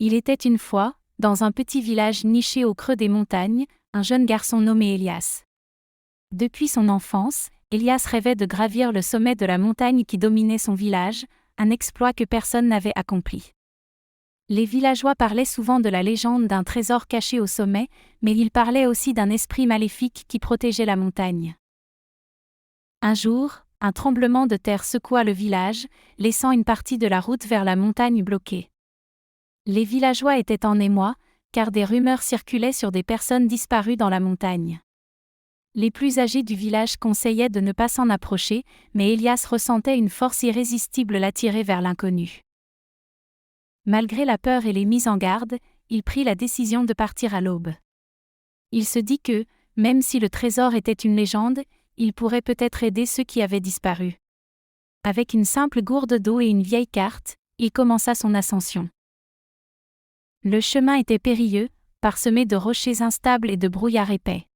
Il était une fois, dans un petit village niché au creux des montagnes, un jeune garçon nommé Elias. Depuis son enfance, Elias rêvait de gravir le sommet de la montagne qui dominait son village, un exploit que personne n'avait accompli. Les villageois parlaient souvent de la légende d'un trésor caché au sommet, mais ils parlaient aussi d'un esprit maléfique qui protégeait la montagne. Un jour, un tremblement de terre secoua le village, laissant une partie de la route vers la montagne bloquée. Les villageois étaient en émoi, car des rumeurs circulaient sur des personnes disparues dans la montagne. Les plus âgés du village conseillaient de ne pas s'en approcher, mais Elias ressentait une force irrésistible l'attirer vers l'inconnu. Malgré la peur et les mises en garde, il prit la décision de partir à l'aube. Il se dit que, même si le trésor était une légende, il pourrait peut-être aider ceux qui avaient disparu. Avec une simple gourde d'eau et une vieille carte, il commença son ascension. Le chemin était périlleux, parsemé de rochers instables et de brouillards épais.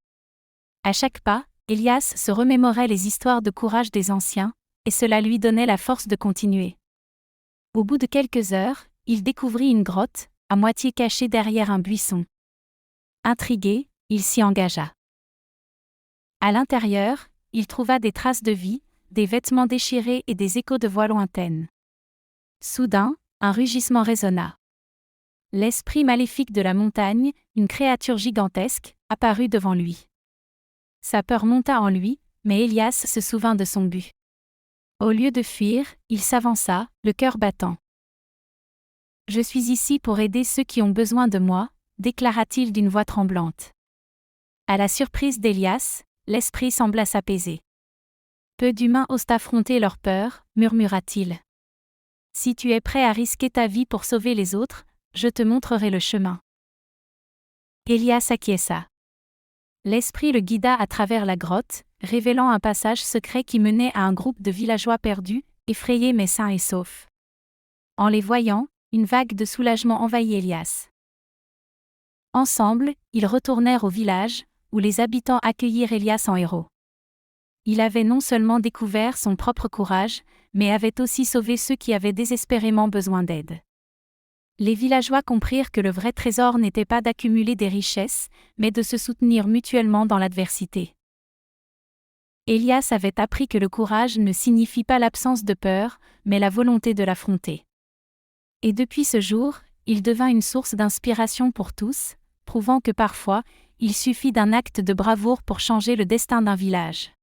À chaque pas, Elias se remémorait les histoires de courage des anciens, et cela lui donnait la force de continuer. Au bout de quelques heures, il découvrit une grotte, à moitié cachée derrière un buisson. Intrigué, il s'y engagea. À l'intérieur, il trouva des traces de vie, des vêtements déchirés et des échos de voix lointaines. Soudain, un rugissement résonna. L'esprit maléfique de la montagne, une créature gigantesque, apparut devant lui. Sa peur monta en lui, mais Elias se souvint de son but. Au lieu de fuir, il s'avança, le cœur battant. « Je suis ici pour aider ceux qui ont besoin de moi », déclara-t-il d'une voix tremblante. À la surprise d'Elias, l'esprit sembla s'apaiser. Peu d'humains osent affronter leur peur, murmura-t-il. Si tu es prêt à risquer ta vie pour sauver les autres, je te montrerai le chemin. Elias acquiesça. L'esprit le guida à travers la grotte, révélant un passage secret qui menait à un groupe de villageois perdus, effrayés mais sains et saufs. En les voyant, une vague de soulagement envahit Elias. Ensemble, ils retournèrent au village, où les habitants accueillirent Elias en héros. Il avait non seulement découvert son propre courage, mais avait aussi sauvé ceux qui avaient désespérément besoin d'aide. Les villageois comprirent que le vrai trésor n'était pas d'accumuler des richesses, mais de se soutenir mutuellement dans l'adversité. Elias avait appris que le courage ne signifie pas l'absence de peur, mais la volonté de l'affronter. Et depuis ce jour, il devint une source d'inspiration pour tous, prouvant que parfois, il suffit d'un acte de bravoure pour changer le destin d'un village.